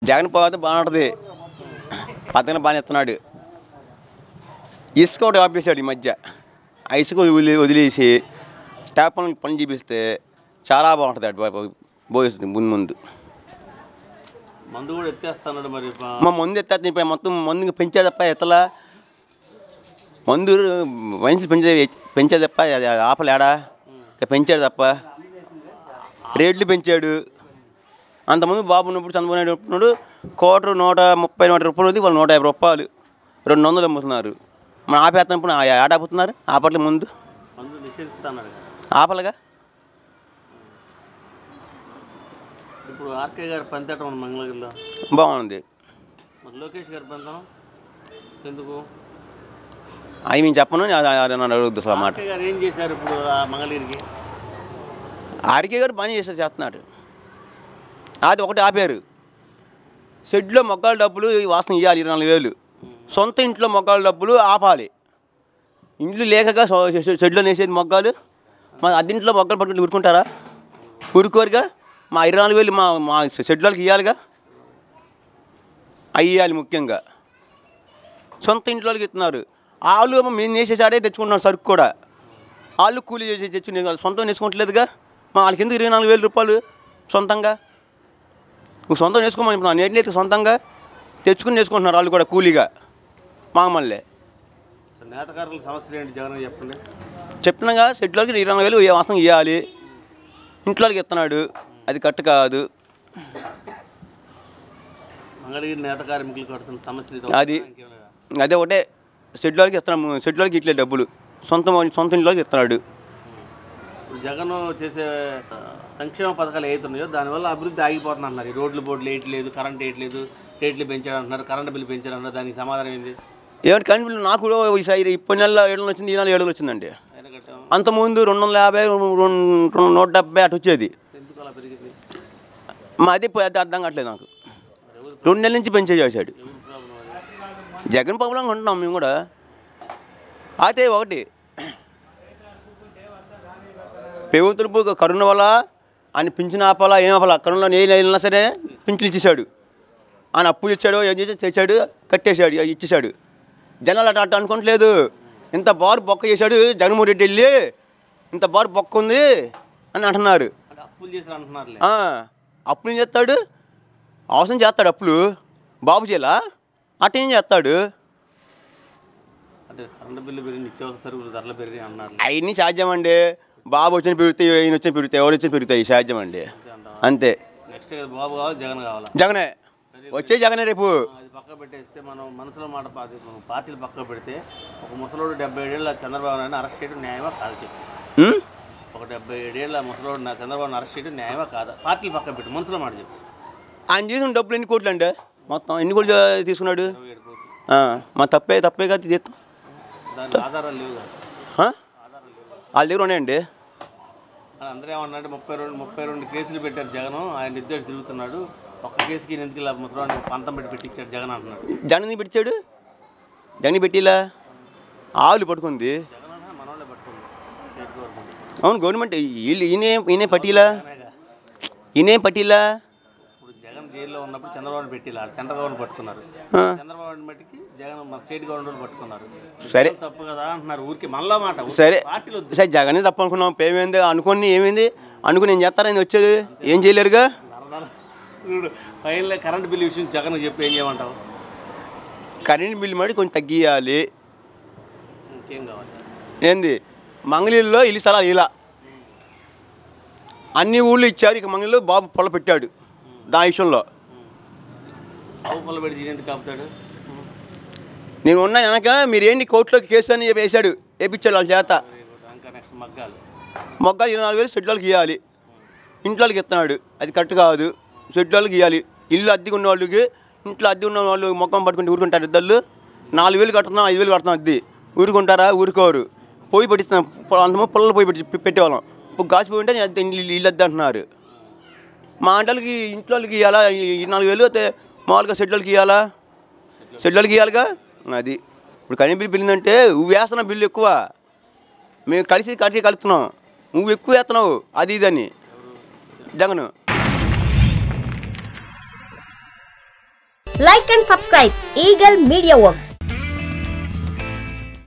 జగన్ పోతే బాగుంటుంది, పథకం బాగా ఇస్తున్నాడు. ఇసుక ఒకటి ఆపేశాడు ఈ మధ్య. ఆ ఇసుక వదిలేసి ట్యాప్ పని చూపిస్తే చాలా బాగుంటుంది. అటు పోయిస్తుంది ముందు మందు కూడా ఎత్తేస్తున్నాడు. మరి మా మందు ఎత్తే ఇప్పుడు మొత్తం మందు పెంచాడు తప్ప ఎత్తలా. మందు వయసులు పెంచాడు తప్ప ఆపలేడా, పెంచాడు తప్ప. రేట్లు పెంచాడు. అంతమంది బాబు ఉన్నప్పుడు చంద్రబాబు నాయుడు ఉన్నప్పుడు కోటరు 130 రూపాయలు వాళ్ళు 150 రూపాయలు 200 అమ్ముతున్నారు. మనం ఆపేస్తున్నప్పుడు ఆడాపుతున్నారు. ఆపట్లే ముందు ఆపలుగా. ఇప్పుడు ఆర్కే గారి పంతేటం మంగళగిరిలో బాగుంది. మరి లోకేష్ గారి పంతనం ఎందుకు అవి మేము చెప్పను, నన్ను అడుగుద్దు సార్ మాట. ఆర్కే గారు ఏం చేశారు ఇప్పుడు మంగళగిరికి? ఆర్కే గారు పని చేస్తున్నాడు. అది ఒకటి ఆపారు. షెడ్లో మొక్కల డబ్బులు వాసన ఇవ్వాలి 24,000. సొంత ఇంట్లో మొక్కల డబ్బులు ఆపాలి. ఇంట్లో లేకగా షెడ్లో వేసేది మొగ్గాలు. మా అద్దింట్లో మొగ్గలు పట్టుకుని ఉరుకుంటారా? ఉరుకోరుగా. మా 24,000 మా షెడ్లోకి ఇవ్వాలిగా. అవి ఇవ్వాలి ముఖ్యంగా. సొంత ఇంట్లోకి ఇస్తున్నారు. వాళ్ళు మేము వేసేసాడే తెచ్చుకుంటున్నారు. సరుకు కూడా వాళ్ళు కూలీ చేసి తెచ్చుకునే సొంతం నేర్చుకోవట్లేదుగా. వాళ్ళకి ఎందుకు 24,000 రూపాయలు సొంతంగా? నువ్వు సొంతం నేర్చుకోమని నేటి సొంతంగా తెచ్చుకుని నేర్చుకుంటున్నారు వాళ్ళు కూడా కూలీగా. మామూలే నేతకారుల సమస్యలు ఏంటి జగన్ చెప్పండి. చెప్తున్నాగా, షెడ్లోకి 24,000 వాసన ఇవ్వాలి. ఇంట్లోకి ఇస్తున్నాడు. అది కరెక్ట్ కాదు. మంగళగిరి నేత కార్మికులు కడుతున్న సమస్యలు అది అదే ఒకటే. షెడ్లోకి ఇస్తున్నాము. షెడ్లోకి ఇట్లే డబ్బులు సొంత ఇంట్లోకి ఇస్తున్నాడు. జగన్ చేసే సంక్షేమ పథకాలు ఏతున్నాయో దానివల్ల అభివృద్ధి ఆగిపోతుంది అన్నారు. ఈ రోడ్లు బోర్డులు వేయట్లేదు, కరెంట్ వేయట్లేదు, రేట్లు పెంచాడు అంటున్నారు, కరెంట్ బిల్లు పెంచాడు అంటున్నారు. దానికి సమాధానం ఏంది? ఏమంటే కరెంట్ బిల్లు నాకు ఈసారి ఇప్పటి నెలలో 7 వచ్చింది, ఈ నెల 7 వచ్చిందండి. అంతకుముందు 250, 170 అటు వచ్చేది. ఎందుకు అలా పెరిగింది? మాది అర్థం కావట్లేదు నాకు. 2 నెలల నుంచి పెంచేసాడు. జగన్ ప్రాబ్లంగా ఉంటున్నాం మేము కూడా. అయితే ఒకటి ప్రభుత్వం కరోనా వల్ల ఆయన పింఛన్ ఆపాలా ఏం ఆపాలా. కరోనా వెళ్ళినా సరే పింఛన్ ఇచ్చేసాడు. ఆయన అప్పు ఇచ్చాడు, ఏం చేసి తెచ్చాడు, కట్టేశాడు, ఇచ్చేసాడు. జనాలు అట్లా అనుకోవట్లేదు. ఇంత బారు బొక్క చేశాడు జగన్మోహన్ రెడ్డి వెళ్ళి, ఇంత బారు బొక్క ఉంది అని అంటున్నారు. అప్పులు ఏం చేస్తాడు? అవసరం చేస్తాడు అప్పులు. బాబు చేయాలా అట్టేం చేస్తాడు? అంటే కరెంట్ బిల్లు పెరిగి, నిత్యావసర సరుకులు ధరలు పెరిగి అన్నారు. అవన్నీ సాధ్యం అండి. బాబు వచ్చిన పెరుగుతాయి, ఈయన వచ్చిన పెరుగుతాయి, ఎవరు వచ్చిన పెరుగుతాయి. సాధ్యం అండి. అంతే. నెక్స్ట్ బాబు కావాలి, జగన్ కావాలా? జగనే వచ్చే జగనే రేపు. అది పక్క పెట్టేస్తే మనం మనసులో మాట పార్టీలు పక్క పెడితే ఒక ముసలోడు 77 ఏళ్ళ చంద్రబాబు నాయుడు అరెస్ట్ చేయడం న్యాయమా కాదు చెప్పు. ఒక 77 ఏళ్ళ ముసలోడు చంద్రబాబుని అరెస్ట్ చేయడం న్యాయమా కాదా? పార్టీలు పక్క పెట్టి మనసులో మాట చెప్పు. ఆయన చేసిన డబ్బులు ఎన్ని కోట్లు అండి? మొత్తం ఎన్ని కోట్లు తీసుకున్నాడు? మా తప్పే కదా తీస్తాం. దానికి ఆధారాలు లేవు కదా. వాళ్ళ దగ్గర ఉన్నాయండి. అందరూ ఏమన్నాడు, 32 కేసులు పెట్టారు జగన్, ఆయన నిర్దేశం తిరుగుతున్నాడు, ఒక్క కేసుకి ఎందుకు ఇలా ముసలాన్ని పంతం పెట్టించాడు జగన్ అంటున్నాడు. జగన్ పెట్టించాడు? జగన్ పెట్టిలా ఆవులు పట్టుకుంది. జగన్ మనోళ్ళే పట్టుకుంది స్టేట్ గవర్నమెంట్. అవును గవర్నమెంట్. ఈయనే పట్టిలా, ఈయనే పట్టిలా. ఇప్పుడు జగన్ జైల్లో ఉన్నప్పుడు చంద్రబాబు పెట్టిలా, సెంట్రల్ గవర్నమెంట్ పట్టుకున్నారు. చంద్రబాబు బట్టికి జగన్ మన స్టేట్ గవర్నమెంట్ పట్టుకున్నారు. సరే తప్పు కదా అంటున్నారు ఊరికి మనలో మాట. సరే సరే జగన్ తప్పు అనుకున్నాం. ఏమైంది అనుకోని ఏమైంది అనుకుని నేను చేస్తారని వచ్చేది ఏం చేయలేరుగా. ఫైనల్ కరెంట్ బిల్లు విషయం జగన్ చెప్పి ఏం చేయమంటావు? కరెంట్ బిల్లు మరి కొంచెం తగ్గియాలి. ఇంకేం కావాలి? ఏంది మంగళూరులో ఇల్లు స్థలాలు ఇలా అన్ని ఊళ్ళు ఇచ్చారు. ఇక మంగళూరులో బాబు పొల పెట్టాడు. దాని విషయంలో బాబు పొల పెట్టి ఎందుకు కాపుతాడు? నేను ఉన్నా వెనక మీరు ఏంటి కోర్టులోకి కేసు అని చెప్పి వేసాడు, వేయించాడు వాళ్ళ చేత. నెక్స్ట్ మగ్గాలు 24,000 షెడ్యూల్కి ఇవ్వాలి. ఇంట్లోకి ఇస్తున్నాడు. అది కరెక్ట్ కాదు. షెడ్యూల్కి ఇవ్వాలి. ఇల్లు అద్దెకి ఉన్న వాళ్ళకి, ఇంట్లో అద్దె ఉన్న వాళ్ళు మొక్కం పట్టుకుంటే ఊరుకుంటారు. ఇద్దరు 4,000 కడుతున్నాం, 5,000 కడుతున్నాం అద్దె. ఊరుకుంటారా? ఊరుకోరు. పొయ్యి పెట్టిస్తున్నాం. అంతమంది పొలాలు పొయ్యి పెట్టేవాళ్ళం. ఇప్పుడు గాసి పోయి ఉంటే అద్దె ఇల్లు అద్దె అంటున్నారు. మా అంటలకి ఇంట్లోకి ఇవ్వాలా 4,000 అయితే మామూలుగా షెడ్యూల్కి ఇవ్వాలా? షెడ్యూల్కి ఇవ్వాలిగా. అది ఇప్పుడు కరెంట్ బిల్లు పెరిగిందంటే నువ్వు వేస్తున్న బిల్లు ఎక్కువ, మేము కలిసి కలుపుతున్నాం, నువ్వు ఎక్కువ వేస్తున్నావు అది ఇదని Jagan. Like and subscribe Eagle Media Works.